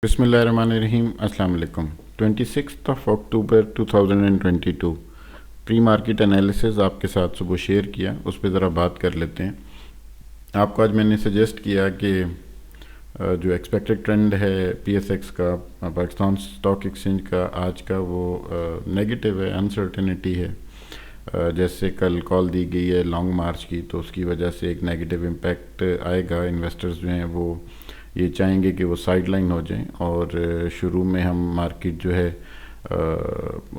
بسم اللہ الرحمن الرحیم. السلام علیکم. 26 اکتوبر 2022 پری مارکیٹ انالیسز آپ کے ساتھ صبح شیئر کیا، اس پہ ذرا بات کر لیتے ہیں. آپ کو آج میں نے سجیسٹ کیا کہ جو ایکسپیکٹڈ ٹرینڈ ہے پی ایس ایکس کا، پاکستان اسٹاک ایکسچینج کا، آج کا وہ نیگیٹو ہے، انسرٹنٹی ہے. جیسے کل کال دی گئی ہے لانگ مارچ کی، تو اس کی وجہ سے ایک نیگیٹو امپیکٹ آئے گا. انویسٹرز جو ہیں وہ یہ چاہیں گے کہ وہ سائیڈ لائن ہو جائیں، اور شروع میں ہم مارکیٹ جو ہے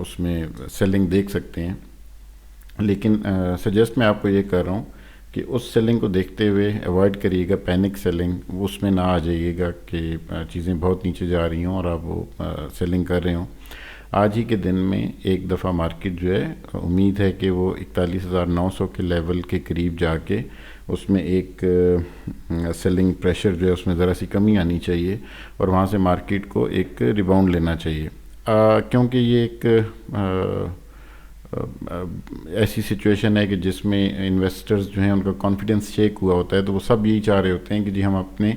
اس میں سیلنگ دیکھ سکتے ہیں. لیکن سجیسٹ میں آپ کو یہ کر رہا ہوں کہ اس سیلنگ کو دیکھتے ہوئے ایوائڈ کریے گا پینک سیلنگ. اس میں نہ آ جائیے گا کہ چیزیں بہت نیچے جا رہی ہوں اور آپ وہ سیلنگ کر رہے ہوں. آج ہی کے دن میں ایک دفعہ مارکیٹ جو ہے امید ہے کہ وہ 41,900 کے لیول کے قریب جا کے اس میں ایک سیلنگ پریشر جو ہے اس میں ذرا سی کمی آنی چاہیے، اور وہاں سے مارکیٹ کو ایک ریباؤنڈ لینا چاہیے. کیونکہ یہ ایک ایسی سچویشن ہے کہ جس میں انویسٹرز جو ہیں ان کا کانفیڈنس شیک ہوا ہوتا ہے، تو وہ سب یہی چاہ رہے ہوتے ہیں کہ جی ہم اپنے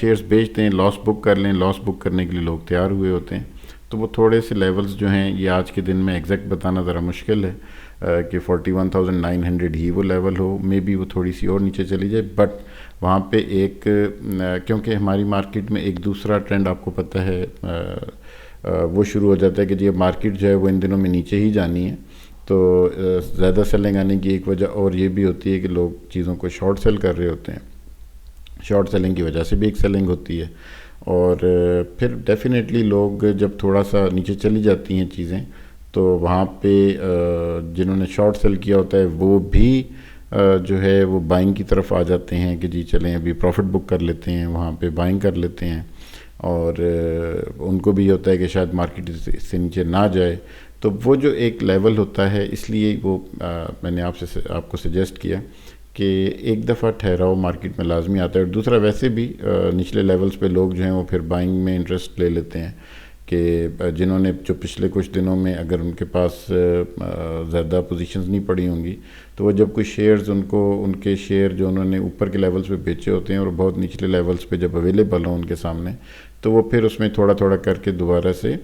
شیئرز بیچ دیں، لاس بک کر لیں. لاس بک کرنے کے لیے لوگ تیار ہوئے ہوتے ہیں. تو وہ تھوڑے سے لیولز جو ہیں یہ آج کے دن میں ایگزیکٹ بتانا ذرا مشکل ہے کہ 41,900 ہی وہ لیول ہو. مے بی وہ تھوڑی سی اور نیچے چلی جائے، بٹ وہاں پہ ایک کیونکہ ہماری مارکیٹ میں ایک دوسرا ٹرینڈ آپ کو پتہ ہے وہ شروع ہو جاتا ہے کہ جی اب مارکیٹ جو ہے وہ ان دنوں میں نیچے ہی جانی ہے. تو زیادہ سیلنگ آنے کی ایک وجہ اور یہ بھی ہوتی ہے کہ لوگ چیزوں کو شارٹ سیل کر رہے ہوتے ہیں. شارٹ سیلنگ کی وجہ سے بھی ایک سیلنگ ہوتی ہے، اور پھر ڈیفینیٹلی لوگ جب تھوڑا سا نیچے چلی جاتی ہیں چیزیں، تو وہاں پہ جنہوں نے شارٹ سیل کیا ہوتا ہے وہ بھی جو ہے وہ بائنگ کی طرف آ جاتے ہیں کہ جی چلیں ابھی پروفٹ بک کر لیتے ہیں، وہاں پہ بائنگ کر لیتے ہیں. اور ان کو بھی ہوتا ہے کہ شاید مارکیٹ اس سے نیچے نہ جائے. تو وہ جو ایک لیول ہوتا ہے، اس لیے وہ میں نے آپ کو سجیسٹ کیا کہ ایک دفعہ ٹھہراؤ مارکیٹ میں لازمی آتا ہے. اور دوسرا ویسے بھی نچلے لیولز پہ لوگ جو ہیں وہ پھر بائنگ میں انٹرسٹ لے لیتے ہیں کہ جنہوں نے جو پچھلے کچھ دنوں میں اگر ان کے پاس زیادہ پوزیشنز نہیں پڑی ہوں گی، تو وہ جب کوئی شیئرز ان کے شیئر جو انہوں نے اوپر کے لیولز پہ بیچے ہوتے ہیں اور بہت نچلے لیولز پہ جب اویلیبل ہوں ان کے سامنے، تو وہ پھر اس میں تھوڑا تھوڑا کر کے دوبارہ سے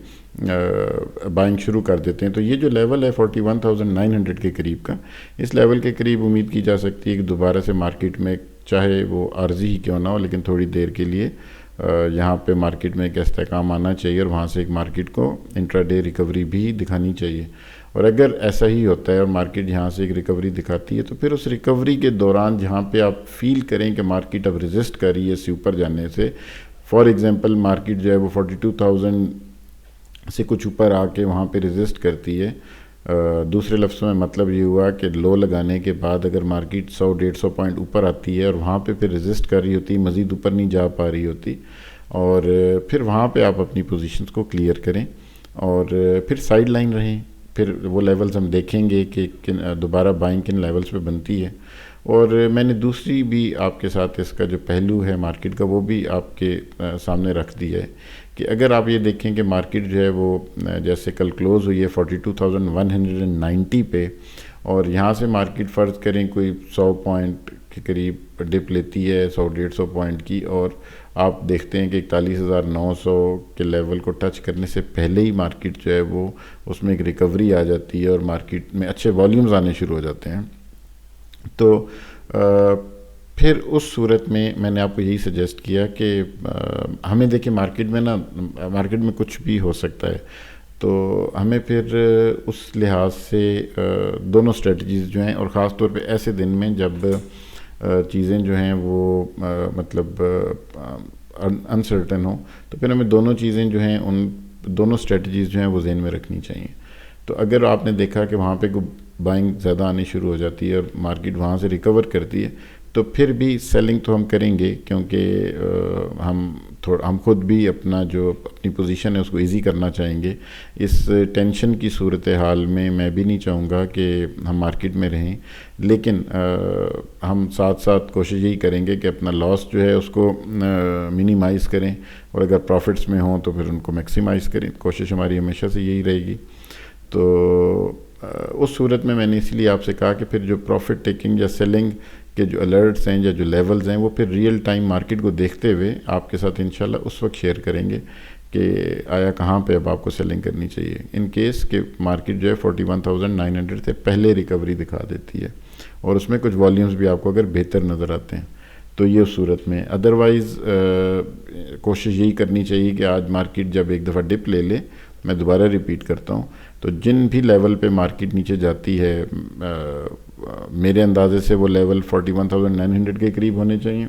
بائنگ شروع کر دیتے ہیں. تو یہ جو لیول ہے 41,900 کے قریب کا، اس لیول کے قریب امید کی جا سکتی ہے کہ دوبارہ سے مارکیٹ میں چاہے وہ عارضی ہی کیوں نہ ہو لیکن تھوڑی دیر کے لیے یہاں پہ مارکیٹ میں ایک استحکام آنا چاہیے، اور وہاں سے ایک مارکیٹ کو انٹرا ڈے ریکوری بھی دکھانی چاہیے. اور اگر ایسا ہی ہوتا ہے اور مارکیٹ یہاں سے ایک ریکوری دکھاتی ہے، تو پھر اس ریکوری کے دوران جہاں پہ آپ فیل کریں کہ مارکیٹ اب ریزسٹ کر رہی ہے اس سے اوپر جانے سے، فار ایگزامپل مارکیٹ جو ہے وہ 42,000 سے کچھ اوپر آ کے وہاں پہ ریزسٹ کرتی ہے. دوسرے لفظوں میں مطلب یہ ہوا کہ لو لگانے کے بعد اگر مارکیٹ 100-150 پوائنٹ اوپر آتی ہے اور وہاں پہ پھر ریزسٹ کر رہی ہوتی، مزید اوپر نہیں جا پا رہی ہوتی، اور پھر وہاں پہ آپ اپنی پوزیشنز کو کلیئر کریں اور پھر سائیڈ لائن رہیں. پھر وہ لیولز ہم دیکھیں گے کہ دوبارہ بائنگ کن لیولز پہ بنتی ہے. اور میں نے دوسری بھی آپ کے ساتھ اس کا جو پہلو ہے مارکیٹ کا وہ بھی آپ کے سامنے رکھ دیا ہے کہ اگر آپ یہ دیکھیں کہ مارکیٹ جو ہے وہ جیسے کل کلوز ہوئی ہے 42,190 پہ، اور یہاں سے مارکیٹ فرض کریں کوئی 100 پوائنٹ کے قریب ڈپ لیتی ہے، 100-150 پوائنٹ کی، اور آپ دیکھتے ہیں کہ 41,900 کے لیول کو ٹچ کرنے سے پہلے ہی مارکیٹ جو ہے وہ اس میں ایک ریکوری آ جاتی ہے اور مارکیٹ میں اچھے والیومز آنے شروع ہو جاتے ہیں. تو پھر اس صورت میں نے آپ کو یہی سجیسٹ کیا کہ ہمیں دیکھیں مارکیٹ میں کچھ بھی ہو سکتا ہے، تو ہمیں پھر اس لحاظ سے دونوں اسٹریٹجیز جو ہیں، اور خاص طور پہ ایسے دن میں جب چیزیں جو ہیں وہ مطلب انسرٹن ہوں، تو پھر ہمیں دونوں چیزیں جو ہیں ان دونوں اسٹریٹجیز جو ہیں وہ ذہن میں رکھنی چاہیے. تو اگر آپ نے دیکھا کہ وہاں پہ بائنگ زیادہ آنی شروع ہو جاتی ہے اور مارکیٹ وہاں سے ریکور کرتی ہے، تو پھر بھی سیلنگ تو ہم کریں گے، کیونکہ ہم خود بھی اپنی پوزیشن ہے اس کو ایزی کرنا چاہیں گے. اس ٹینشن کی صورتحال میں بھی نہیں چاہوں گا کہ ہم مارکیٹ میں رہیں، لیکن ہم ساتھ ساتھ کوشش یہی کریں گے کہ اپنا لاس جو ہے اس کو منیمائز کریں، اور اگر پروفٹس میں ہوں تو پھر ان کو میکسیمائز کریں. کوشش ہماری ہمیشہ سے یہی رہے گی. تو اس صورت میں نے اس لیے آپ سے کہا کہ پھر جو پروفٹ ٹیکنگ یا سیلنگ کے جو الرٹس ہیں یا جو لیولز ہیں وہ پھر ریئل ٹائم مارکیٹ کو دیکھتے ہوئے آپ کے ساتھ انشاءاللہ اس وقت شیئر کریں گے کہ آیا کہاں پہ اب آپ کو سیلنگ کرنی چاہیے، ان کیس کہ مارکیٹ جو ہے 41,900 سے پہلے ریکوری دکھا دیتی ہے اور اس میں کچھ والیومز بھی آپ کو اگر بہتر نظر آتے ہیں تو یہ اس صورت میں. ادروائز کوشش یہی کرنی چاہیے کہ آج مارکیٹ جب ایک دفعہ ڈپ لے لے، میں دوبارہ ریپیٹ کرتا ہوں، تو جن بھی لیول پہ مارکیٹ نیچے جاتی ہے میرے اندازے سے وہ لیول 41,900 کے قریب ہونے چاہیے.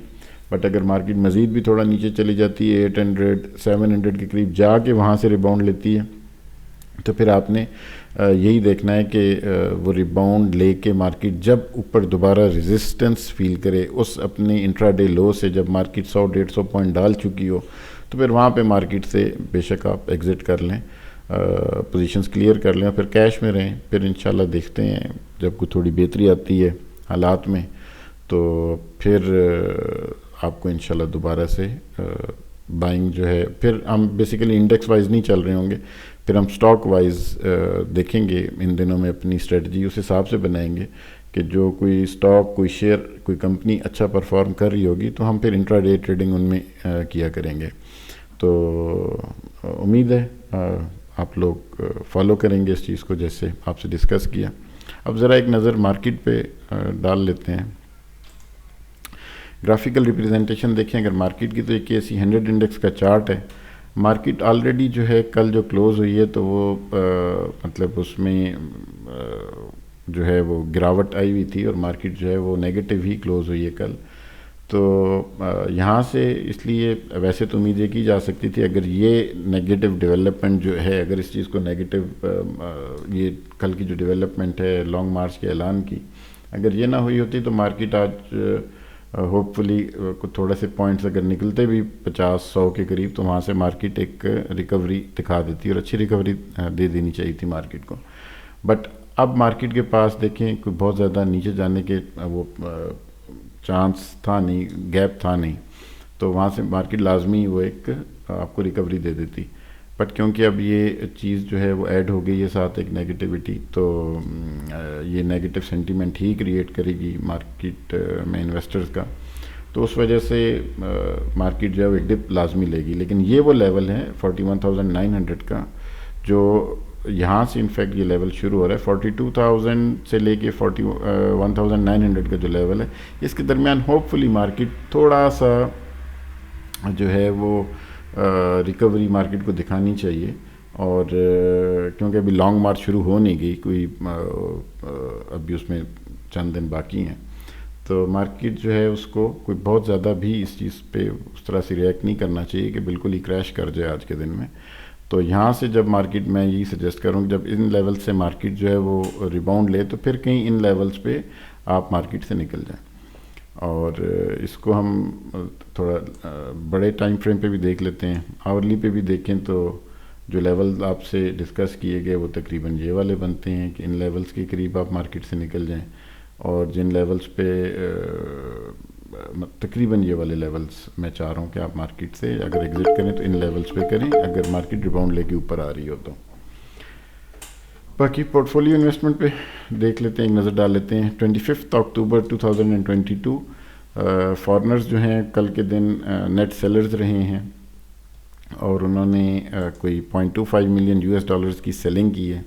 بٹ اگر مارکیٹ مزید بھی تھوڑا نیچے چلی جاتی ہے 800 700 کے قریب جا کے وہاں سے ریباؤنڈ لیتی ہے تو پھر آپ نے یہی دیکھنا ہے کہ وہ ریباؤنڈ لے کے مارکیٹ جب اوپر دوبارہ ریزسٹنس فیل کرے اس اپنے انٹرا ڈے لو سے، جب مارکیٹ 100-150 پوائنٹ ڈال چکی ہو تو پھر وہاں پہ مارکیٹ سے بے شک آپ ایگزٹ کر لیں، پوزیشنز کلیئر کر لیں اور پھر کیش میں رہیں. پھر انشاءاللہ دیکھتے ہیں جب کوئی تھوڑی بہتری آتی ہے حالات میں تو پھر آپ کو انشاءاللہ دوبارہ سے بائنگ جو ہے، پھر ہم بیسیکلی انڈیکس وائز نہیں چل رہے ہوں گے، پھر ہم سٹاک وائز دیکھیں گے ان دنوں میں، اپنی اسٹریٹجی اس حساب سے بنائیں گے کہ جو کوئی سٹاک، کوئی شیئر، کوئی کمپنی اچھا پرفارم کر رہی ہوگی تو ہم پھر انٹرا ڈے ٹریڈنگ ان میں کیا کریں گے. تو امید ہے آپ لوگ فالو کریں گے اس چیز کو جیسے آپ سے ڈسکس کیا. اب ذرا ایک نظر مارکیٹ پہ ڈال لیتے ہیں. گرافیکل ریپریزنٹیشن دیکھیں اگر مارکیٹ کی تو ایک ایسی 100 انڈیکس کا چارٹ ہے. مارکیٹ آلریڈی جو ہے کل جو کلوز ہوئی ہے تو وہ مطلب اس میں جو ہے وہ گراوٹ آئی ہوئی تھی اور مارکیٹ جو ہے وہ نیگیٹو ہی کلوز ہوئی ہے کل. تو یہاں سے اس لیے ویسے تو امید یہ کی جا سکتی تھی اگر یہ نیگیٹو ڈیولپمنٹ جو ہے، اگر اس چیز کو نیگیٹو یہ کل کی جو ڈیولپمنٹ ہے لانگ مارچ کے اعلان کی، اگر یہ نہ ہوئی ہوتی تو مارکیٹ آج ہوپ فلی تھوڑے سے پوائنٹس اگر نکلتے بھی 50-100 کے قریب تو وہاں سے مارکیٹ ایک ریکوری دکھا دیتی اور اچھی ریکوری دے دینی چاہیے تھی مارکیٹ کو. بٹ اب مارکیٹ کے پاس دیکھیں کوئی بہت زیادہ نیچے جانے کے وہ چانس تھا نہیں، گیپ تھا نہیں، تو وہاں سے مارکیٹ لازمی وہ ایک آپ کو ریکوری دے دیتی. بٹ کیونکہ اب یہ چیز جو ہے وہ ایڈ ہو گئی ہے ساتھ ایک نیگیٹیوٹی، تو یہ نیگیٹو سینٹیمنٹ ہی کریٹ کرے گی مارکیٹ میں انویسٹرز کا، تو اس وجہ سے مارکیٹ جو ہے وہ ایک ڈپ لازمی لے گی. لیکن یہ وہ لیول ہے 41,900 کا جو یہاں سے انفیکٹ یہ لیول شروع ہو رہا ہے 42,000 سے لے کے 41,900 کا جو لیول ہے، اس کے درمیان ہوپ فلی مارکیٹ تھوڑا سا جو ہے وہ ریکوری مارکیٹ کو دکھانی چاہیے. اور کیونکہ ابھی لانگ مارچ شروع ہو نہیں گئی، کوئی ابھی اس میں چند دن باقی ہیں، تو مارکیٹ جو ہے اس کو کوئی بہت زیادہ بھی اس چیز پہ اس طرح سے ریئیکٹ نہیں کرنا چاہیے کہ بالکل ہی کریش کر جائے آج کے دن میں. تو یہاں سے جب مارکیٹ، میں یہی سجیسٹ کروں کہ جب ان لیول سے مارکیٹ جو ہے وہ ریباؤنڈ لے تو پھر کہیں ان لیولز پہ آپ مارکیٹ سے نکل جائیں. اور اس کو ہم تھوڑا بڑے ٹائم فریم پہ بھی دیکھ لیتے ہیں، آورلی پہ بھی دیکھیں تو جو لیول آپ سے ڈسکس کیے گئے وہ تقریباً یہ والے بنتے ہیں کہ ان لیولز کے قریب آپ مارکیٹ سے نکل جائیں، اور جن لیولز پہ تقریباً یہ والے لیولز میں چاہ رہا ہوں کہ آپ مارکیٹ سے اگر ایگزٹ کریں تو ان لیولز پہ کریں اگر مارکیٹ ریباؤنڈ لے کے اوپر آ رہی ہو تو. باقی پورٹ فولیو انویسٹمنٹ پہ دیکھ لیتے ہیں، ایک نظر ڈال لیتے ہیں. 25 اکتوبر 2022 فارنرز جو ہیں کل کے دن نیٹ سیلرز رہے ہیں اور انہوں نے کوئی $0.25 ملین کی سیلنگ کی ہے.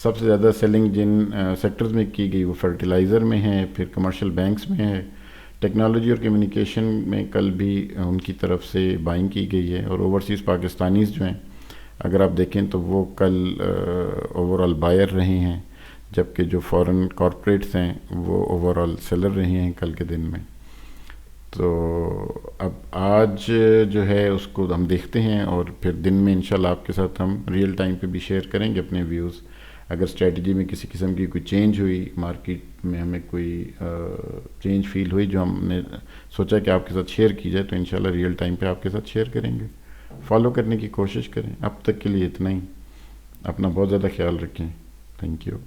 سب سے زیادہ سیلنگ جن سیکٹرز میں کی گئی وہ فرٹیلائزر میں ہے، پھر کمرشل بینکس میں ہے، ٹیکنالوجی اور کمیونیکیشن میں کل بھی ان کی طرف سے بائنگ کی گئی ہے. اور اوورسیز پاکستانیز جو ہیں اگر آپ دیکھیں تو وہ کل اوورآل بائر رہے ہیں، جبکہ جو فورن کارپوریٹس ہیں وہ اوورآل سیلر رہے ہیں کل کے دن میں. تو اب آج جو ہے اس کو ہم دیکھتے ہیں اور پھر دن میں انشاءاللہ آپ کے ساتھ ہم ریئل ٹائم پہ بھی شیئر کریں گے اپنے ویوز. اگر اسٹریٹجی میں کسی قسم کی کوئی چینج ہوئی، مارکیٹ میں ہمیں کوئی چینج فیل ہوئی جو ہم نے سوچا کہ آپ کے ساتھ شیئر کی جائے تو انشاءاللہ ریئل ٹائم پہ آپ کے ساتھ شیئر کریں گے. فالو کرنے کی کوشش کریں. اب تک کے لیے اتنا ہی. اپنا بہت زیادہ خیال رکھیں. Thank you.